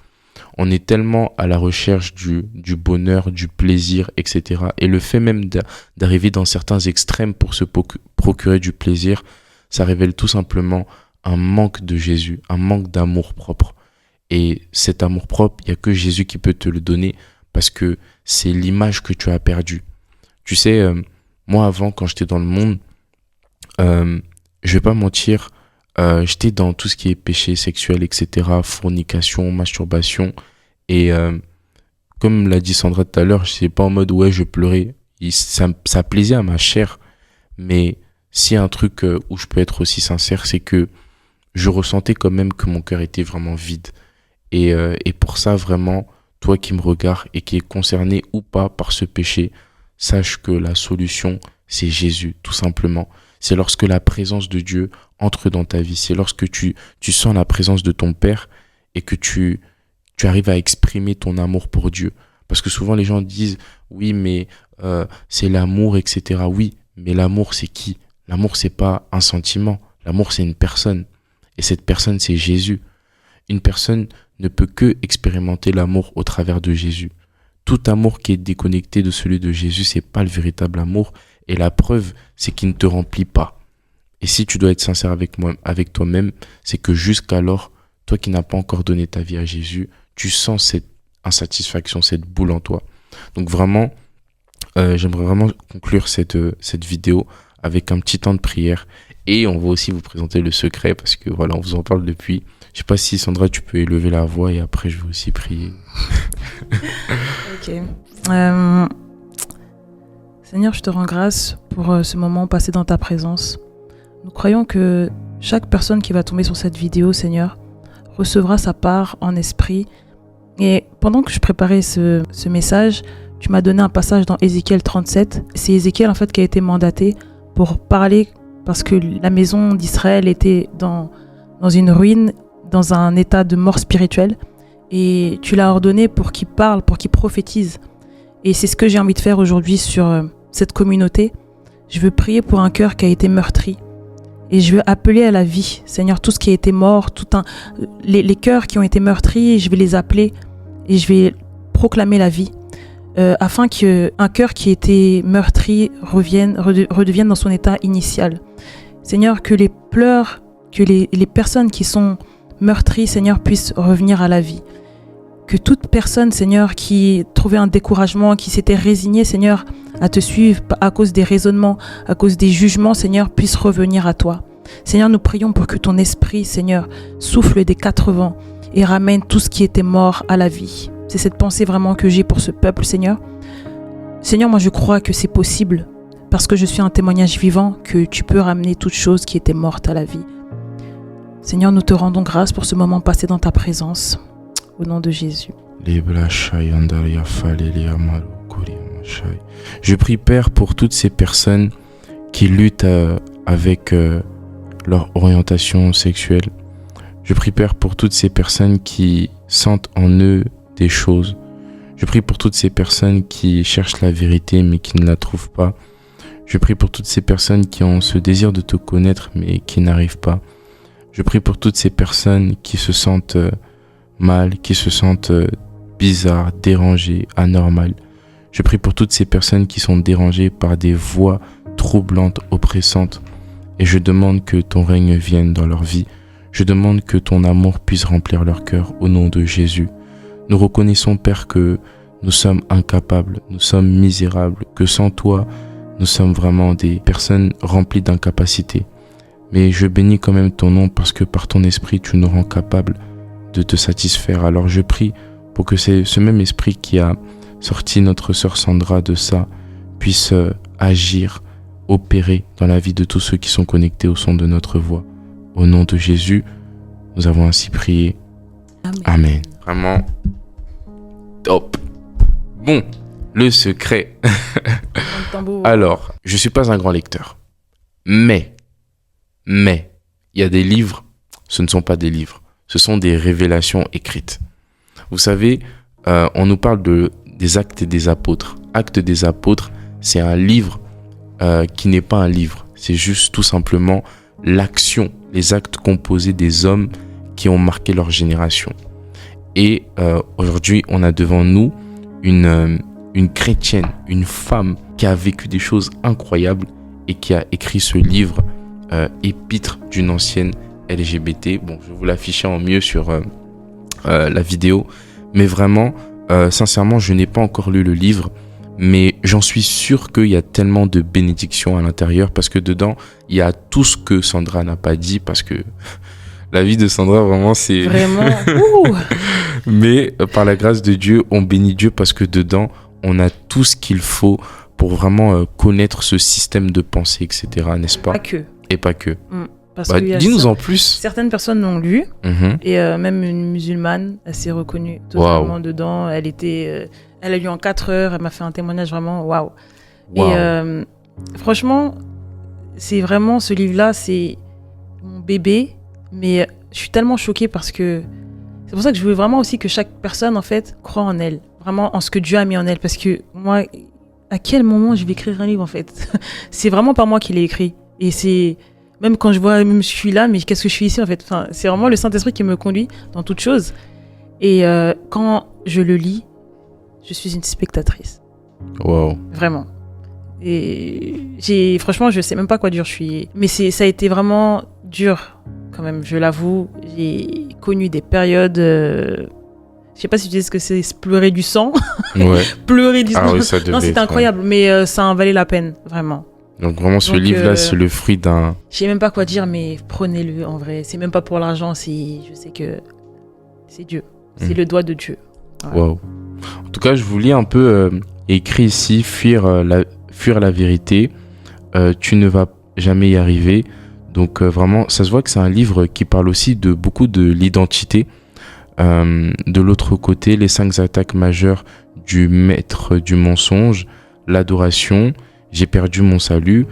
Speaker 2: On est tellement à la recherche du bonheur, du plaisir, etc. Et le fait même d'arriver dans certains extrêmes pour se procurer du plaisir, ça révèle tout simplement un manque de Jésus, un manque d'amour propre. Et cet amour propre, il n'y a que Jésus qui peut te le donner parce que c'est l'image que tu as perdue. Tu sais, moi avant, quand j'étais dans le monde, je vais pas mentir, j'étais dans tout ce qui est péché sexuel, etc., fornication, masturbation. Et comme l'a dit Sandra tout à l'heure, je sais pas en mode ouais, je pleurais. Ça plaisait à ma chair. Mais s'il y a un truc où je peux être aussi sincère, c'est que je ressentais quand même que mon cœur était vraiment vide. Et pour ça, vraiment, toi qui me regardes et qui est concerné ou pas par ce péché, sache que la solution, c'est Jésus, tout simplement. C'est lorsque la présence de Dieu entre dans ta vie. C'est lorsque tu sens la présence de ton Père et que tu arrives à exprimer ton amour pour Dieu. Parce que souvent les gens disent, oui, mais c'est l'amour, etc. Oui, mais l'amour, c'est qui ? L'amour, c'est pas un sentiment. L'amour, c'est une personne. Et cette personne, c'est Jésus. Une personne ne peut que expérimenter l'amour au travers de Jésus. Tout amour qui est déconnecté de celui de Jésus, c'est pas le véritable amour. Et la preuve, c'est qu'il ne te remplit pas. Et si tu dois être sincère avec toi-même, c'est que jusqu'alors, toi qui n'as pas encore donné ta vie à Jésus, tu sens cette insatisfaction, cette boule en toi. Donc vraiment, j'aimerais vraiment conclure cette vidéo avec un petit temps de prière. Et on va aussi vous présenter le secret parce que voilà, on vous en parle depuis. Je sais pas si Sandra, tu peux élever la voix et après je vais aussi prier.
Speaker 1: Ok. Seigneur, je te rends grâce pour ce moment passé dans ta présence. Nous croyons que chaque personne qui va tomber sur cette vidéo, Seigneur, recevra sa part en esprit. Et pendant que je préparais ce message, tu m'as donné un passage dans Ézéchiel 37. C'est Ézéchiel en fait qui a été mandaté pour parler parce que la maison d'Israël était dans une ruine, dans un état de mort spirituelle. Et tu l'as ordonné pour qu'il parle, pour qu'il prophétise. Et c'est ce que j'ai envie de faire aujourd'hui sur cette communauté. Je veux prier pour un cœur qui a été meurtri. Et je veux appeler à la vie, Seigneur, tout ce qui a été mort, les cœurs qui ont été meurtris, je vais les appeler et je vais proclamer la vie. Afin qu'un cœur qui a été meurtri redevienne dans son état initial. Seigneur, que les pleurs, que les personnes qui sont meurtries, Seigneur, puissent revenir à la vie. Que toute personne, Seigneur, qui trouvait un découragement, qui s'était résignée, Seigneur, à te suivre à cause des raisonnements, à cause des jugements, Seigneur, puisse revenir à toi. Seigneur, nous prions pour que ton esprit, Seigneur, souffle des 4 vents et ramène tout ce qui était mort à la vie. C'est cette pensée vraiment que j'ai pour ce peuple, Seigneur. Seigneur, moi je crois que c'est possible parce que je suis un témoignage vivant que tu peux ramener toute chose qui était morte à la vie. Seigneur, nous te rendons grâce pour ce moment passé dans ta présence. Au nom de Jésus.
Speaker 2: Je prie, Père, pour toutes ces personnes qui luttent avec leur orientation sexuelle. Je prie, Père, pour toutes ces personnes qui sentent en eux des choses. Je prie pour toutes ces personnes qui cherchent la vérité mais qui ne la trouvent pas. Je prie pour toutes ces personnes qui ont ce désir de te connaître mais qui n'arrivent pas. Je prie pour toutes ces personnes qui se sentent mal, qui se sentent bizarres, dérangées, anormales. Je prie pour toutes ces personnes qui sont dérangées par des voix troublantes, oppressantes. Et je demande que ton règne vienne dans leur vie. Je demande que ton amour puisse remplir leur cœur au nom de Jésus. Nous reconnaissons, Père, que nous sommes incapables, nous sommes misérables, que sans toi, nous sommes vraiment des personnes remplies d'incapacité. Mais je bénis quand même ton nom parce que par ton esprit, tu nous rends capables de te satisfaire. Alors je prie pour que c'est ce même esprit qui a sorti notre sœur Sandra de ça puisse agir, opérer dans la vie de tous ceux qui sont connectés au son de notre voix. Au nom de Jésus, nous avons ainsi prié. Amen. Vraiment top. Bon, le secret. Alors, je ne suis pas un grand lecteur. Mais, il y a des livres, ce ne sont pas des livres. Ce sont des révélations écrites. Vous savez, on nous parle des Actes des Apôtres. Actes des Apôtres, c'est un livre qui n'est pas un livre. C'est juste tout simplement l'action, les actes composés des hommes qui ont marqué leur génération. Et aujourd'hui, on a devant nous une chrétienne, une femme qui a vécu des choses incroyables et qui a écrit ce livre, Épître d'une ancienne LGBT. Bon, je vais vous l'afficher en mieux sur la vidéo. Mais vraiment, sincèrement, je n'ai pas encore lu le livre. Mais j'en suis sûr qu'il y a tellement de bénédictions à l'intérieur parce que dedans, il y a tout ce que Sandra n'a pas dit parce que la vie de Sandra, vraiment, c'est...
Speaker 1: Vraiment.
Speaker 2: Mais par la grâce de Dieu, on bénit Dieu parce que dedans, on a tout ce qu'il faut pour vraiment connaître ce système de pensée, etc. N'est-ce pas?
Speaker 1: Pas que.
Speaker 2: Et pas que.
Speaker 1: Parce que
Speaker 2: dis-nous en plus.
Speaker 1: Certaines personnes l'ont lu et même une musulmane, elle s'est reconnue totalement dedans. Elle a lu en 4 heures, elle m'a fait un témoignage vraiment waouh. Et franchement, c'est vraiment ce livre-là, c'est mon bébé. Mais je suis tellement choquée parce que c'est pour ça que je veux vraiment aussi que chaque personne en fait croit en elle, vraiment en ce que Dieu a mis en elle. Parce que moi, à quel moment je vais écrire un livre en fait? C'est vraiment pas moi qui l'ai écrit. Et c'est même quand je vois, même je suis là, mais qu'est-ce que je suis ici en fait? Enfin, c'est vraiment le Saint-Esprit qui me conduit dans toute chose. Et quand je le lis, je suis une spectatrice.
Speaker 2: Wow.
Speaker 1: Vraiment. Et franchement, je sais même pas quoi dire je suis. Mais ça a été vraiment dur quand même, je l'avoue. J'ai connu des périodes. Je sais pas si tu sais ce que c'est, pleurer du sang.
Speaker 2: Ouais.
Speaker 1: Pleurer du sang.
Speaker 2: Ah oui, ça devait
Speaker 1: non, c'était incroyable, mais ça en valait la peine, vraiment.
Speaker 2: Donc vraiment, ce livre-là, c'est le fruit d'un...
Speaker 1: Je sais même pas quoi dire, mais prenez-le en vrai. C'est même pas pour l'argent, je sais que c'est Dieu. C'est le doigt de Dieu.
Speaker 2: Voilà. Wow. En tout cas, je vous lis un peu écrit ici, fuir la vérité. Tu ne vas jamais y arriver. Donc vraiment, ça se voit que c'est un livre qui parle aussi de beaucoup de l'identité. De l'autre côté, les 5 attaques majeures du maître du mensonge, l'adoration, j'ai perdu mon salut,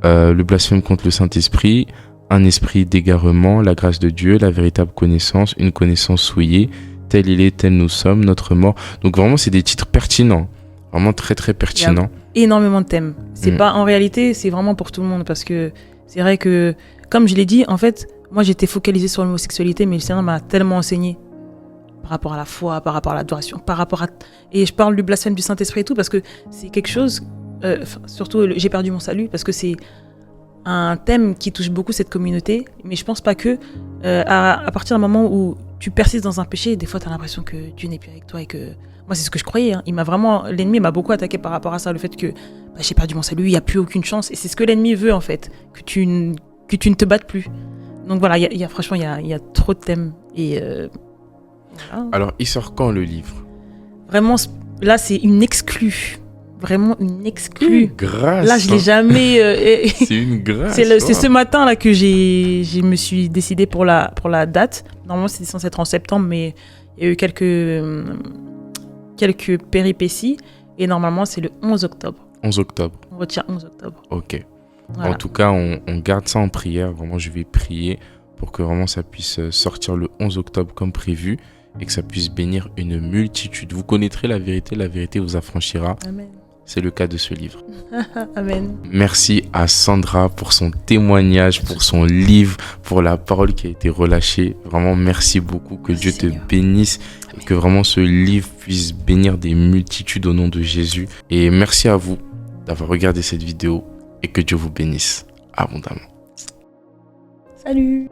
Speaker 2: le blasphème contre le Saint-Esprit, un esprit d'égarement, la grâce de Dieu, la véritable connaissance, une connaissance souillée, tel il est, tel nous sommes, notre mort. Donc vraiment, c'est des titres pertinents, vraiment très très pertinents.
Speaker 1: Il y a énormément de thèmes. C'est pas, en réalité, c'est vraiment pour tout le monde parce que c'est vrai que, comme je l'ai dit, en fait, moi j'étais focalisée sur l'homosexualité, mais le Seigneur m'a tellement enseigné par rapport à la foi, par rapport à l'adoration, par rapport à... Et je parle du blasphème du Saint-Esprit et tout parce que c'est quelque chose, surtout j'ai perdu mon salut, parce que c'est un thème qui touche beaucoup cette communauté, mais je pense pas que à partir d'un moment où tu persistes dans un péché, des fois tu as l'impression que Dieu n'est plus avec toi et que... Moi c'est ce que je croyais, hein. L'ennemi m'a beaucoup attaqué par rapport à ça, le fait que j'ai perdu mon salut, il n'y a plus aucune chance, et c'est ce que l'ennemi veut en fait, que tu ne te battes plus. Donc voilà, franchement il y a trop de thèmes et... Voilà.
Speaker 2: Alors, il sort quand le livre?
Speaker 1: Vraiment, là, c'est une exclue. Vraiment une exclue.
Speaker 2: Grâce.
Speaker 1: Là, je l'ai jamais...
Speaker 2: C'est une grâce.
Speaker 1: C'est ce matin là que je me suis décidée pour la date. Normalement, c'était censé être en septembre, mais il y a eu quelques péripéties. Et normalement, c'est le 11 octobre.
Speaker 2: 11 octobre.
Speaker 1: On retient 11 octobre.
Speaker 2: Ok.
Speaker 1: Voilà.
Speaker 2: En tout cas, on garde ça en prière. Vraiment, je vais prier pour que vraiment ça puisse sortir le 11 octobre comme prévu et que ça puisse bénir une multitude. Vous connaîtrez la vérité vous affranchira.
Speaker 1: Amen.
Speaker 2: C'est le cas de ce livre.
Speaker 1: Amen.
Speaker 2: Merci à Sandra pour son témoignage, pour son livre, pour la parole qui a été relâchée. Vraiment, merci beaucoup. Que Dieu te bénisse et que vraiment ce livre puisse bénir des multitudes au nom de Jésus. Et merci à vous d'avoir regardé cette vidéo et que Dieu vous bénisse abondamment.
Speaker 1: Salut.